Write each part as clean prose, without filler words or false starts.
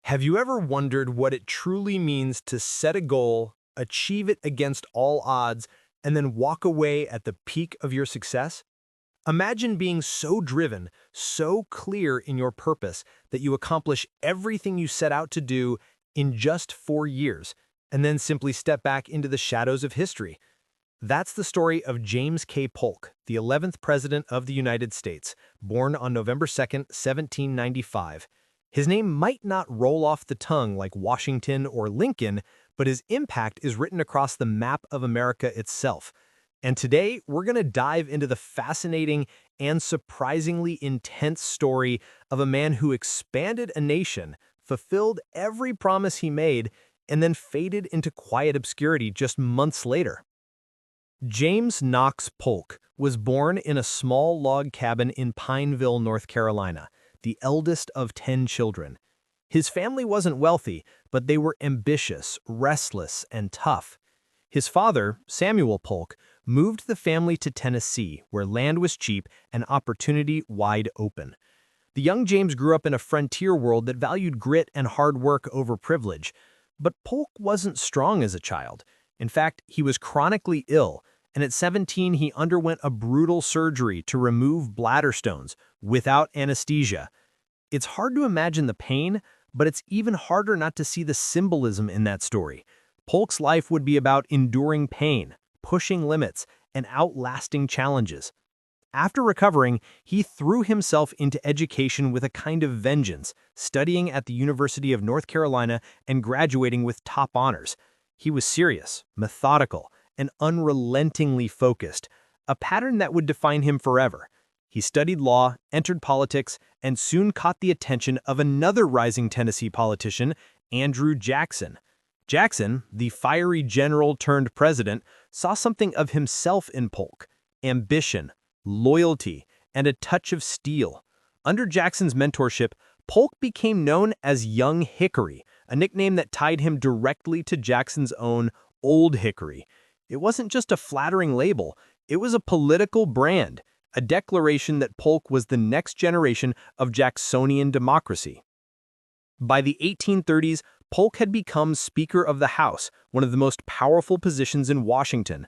Have you ever wondered what it truly means to set a goal, achieve it against all odds, and then walk away at the peak of your success? Imagine being so driven, so clear in your purpose that you accomplish everything you set out to do in just 4 years, and then simply step back into the shadows of history. That's the story of James K. Polk, the 11th President of the United States, born on November 2nd, 1795. His name might not roll off the tongue like Washington or Lincoln, but his impact is written across the map of America itself. And today, we're going to dive into the fascinating and surprisingly intense story of a man who expanded a nation, fulfilled every promise he made, and then faded into quiet obscurity just months later. James Knox Polk was born in a small log cabin in Pineville, North Carolina, the eldest of 10 children. His family wasn't wealthy, but they were ambitious, restless, and tough. His father, Samuel Polk, moved the family to Tennessee, where land was cheap and opportunity wide open. The young James grew up in a frontier world that valued grit and hard work over privilege. But Polk wasn't strong as a child. In fact, he was chronically ill, and at 17 he underwent a brutal surgery to remove bladder stones without anesthesia. It's hard to imagine the pain, but it's even harder not to see the symbolism in that story. Polk's life would be about enduring pain, pushing limits, and outlasting challenges. After recovering, he threw himself into education with a kind of vengeance, studying at the University of North Carolina and graduating with top honors. He was serious, methodical, and unrelentingly focused, a pattern that would define him forever. He studied law, entered politics, and soon caught the attention of another rising Tennessee politician, Andrew Jackson. Jackson, the fiery general turned president, saw something of himself in Polk: ambition, loyalty, and a touch of steel. Under Jackson's mentorship, Polk became known as Young Hickory, a nickname that tied him directly to Jackson's own Old Hickory. It wasn't just a flattering label, it was a political brand, a declaration that Polk was the next generation of Jacksonian democracy. By the 1830s, Polk had become Speaker of the House, one of the most powerful positions in Washington.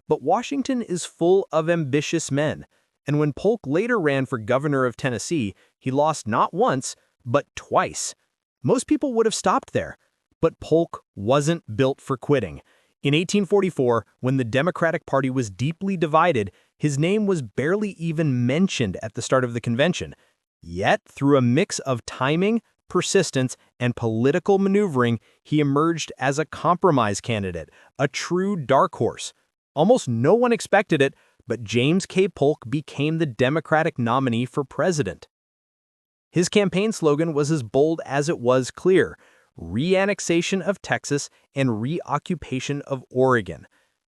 But Washington is full of ambitious men, and when Polk later ran for governor of Tennessee, he lost not once, but twice. Most people would have stopped there, but Polk wasn't built for quitting. In 1844, when the Democratic Party was deeply divided, his name was barely even mentioned at the start of the convention. Yet, through a mix of timing, persistence, and political maneuvering, he emerged as a compromise candidate, a true dark horse. Almost no one expected it, but James K. Polk became the Democratic nominee for president. His campaign slogan was as bold as it was clear: re-annexation of Texas and reoccupation of Oregon.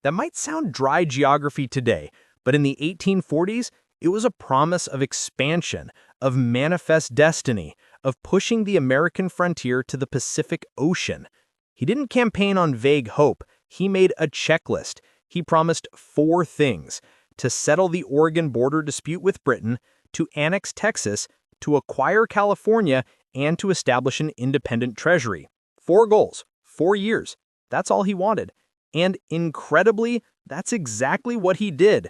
That might sound dry geography today, but in the 1840s, it was a promise of expansion, of manifest destiny, of pushing the American frontier to the Pacific Ocean. He didn't campaign on vague hope. He made a checklist. He promised 4 things: to settle the Oregon border dispute with Britain, to annex Texas, to acquire California, and to establish an independent treasury. 4 goals, 4 years. That's all he wanted. And incredibly, that's exactly what he did.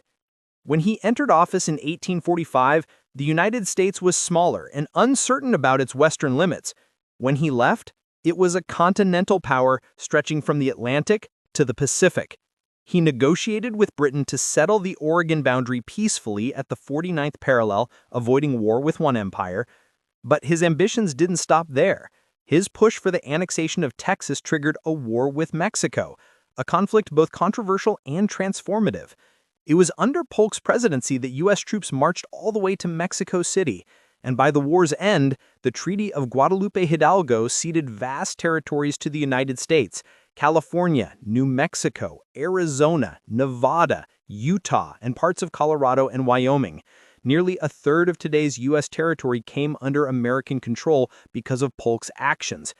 When he entered office in 1845, the United States was smaller and uncertain about its western limits. When he left, it was a continental power stretching from the Atlantic to the Pacific. He negotiated with Britain to settle the Oregon boundary peacefully at the 49th parallel, avoiding war with one empire. But his ambitions didn't stop there. His push for the annexation of Texas triggered a war with Mexico, a conflict both controversial and transformative. It was under Polk's presidency that U.S. troops marched all the way to Mexico City, and by the war's end, the Treaty of Guadalupe Hidalgo ceded vast territories to the United States: California, New Mexico, Arizona, Nevada, Utah, and parts of Colorado and Wyoming. Nearly a third of today's U.S. territory came under American control because of Polk's actions.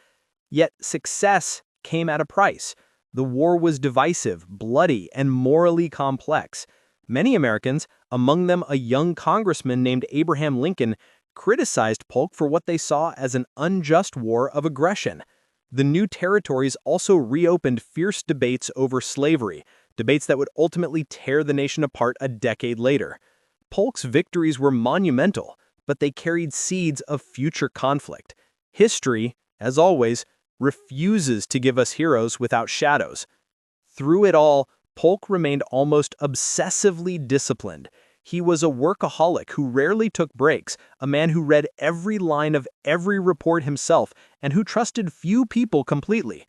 Yet success came at a price. The war was divisive, bloody, and morally complex. Many Americans, among them a young congressman named Abraham Lincoln, criticized Polk for what they saw as an unjust war of aggression. The new territories also reopened fierce debates over slavery, debates that would ultimately tear the nation apart a decade later. Polk's victories were monumental, but they carried seeds of future conflict. History, as always, refuses to give us heroes without shadows. Through it all, Polk remained almost obsessively disciplined. He was a workaholic who rarely took breaks, a man who read every line of every report himself, and who trusted few people completely.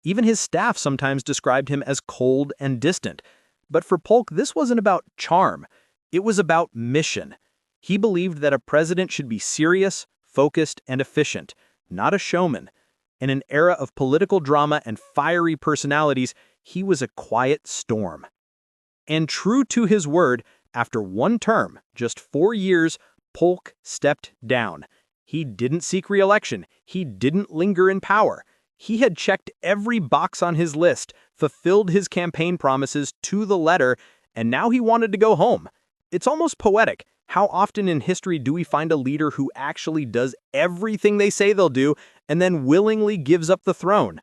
Even his staff sometimes described him as cold and distant. But for Polk, this wasn't about charm. It was about mission. He believed that a president should be serious, focused, and efficient, not a showman. In an era of political drama and fiery personalities, he was a quiet storm. And true to his word, after one term, just 4 years, Polk stepped down. He didn't seek re-election. He didn't linger in power. He had checked every box on his list, fulfilled his campaign promises to the letter, and now he wanted to go home. It's almost poetic. How often in history do we find a leader who actually does everything they say they'll do and then willingly gives up the throne?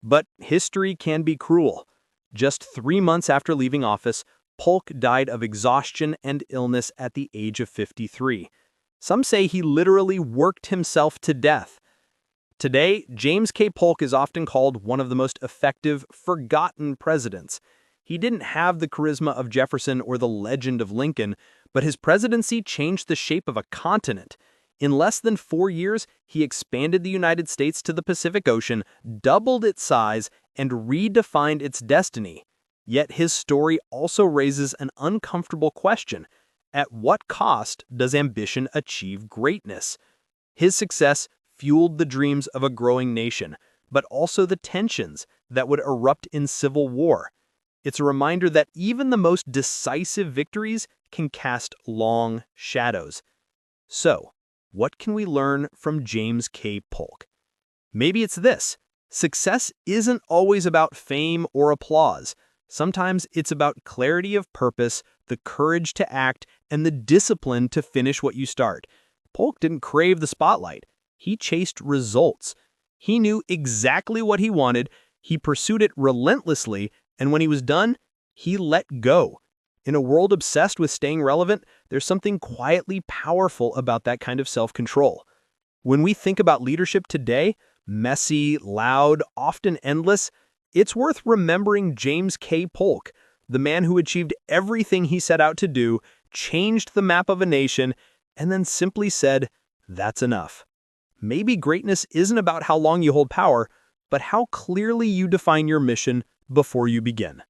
But history can be cruel. Just 3 months after leaving office, Polk died of exhaustion and illness at the age of 53. Some say he literally worked himself to death. Today, James K. Polk is often called one of the most effective, forgotten presidents. He didn't have the charisma of Jefferson or the legend of Lincoln, but his presidency changed the shape of a continent. In less than 4 years, he expanded the United States to the Pacific Ocean, doubled its size, and redefined its destiny. Yet his story also raises an uncomfortable question. At what cost does ambition achieve greatness? His success fueled the dreams of a growing nation, but also the tensions that would erupt in civil war. It's a reminder that even the most decisive victories can cast long shadows. So, what can we learn from James K. Polk? Maybe it's this: success isn't always about fame or applause. Sometimes it's about clarity of purpose, the courage to act, and the discipline to finish what you start. Polk didn't crave the spotlight. He chased results. He knew exactly what he wanted, he pursued it relentlessly, and when he was done, he let go. In a world obsessed with staying relevant, there's something quietly powerful about that kind of self-control. When we think about leadership today, messy, loud, often endless, it's worth remembering James K. Polk, the man who achieved everything he set out to do, changed the map of a nation, and then simply said, "That's enough." Maybe greatness isn't about how long you hold power, but how clearly you define your mission before you begin.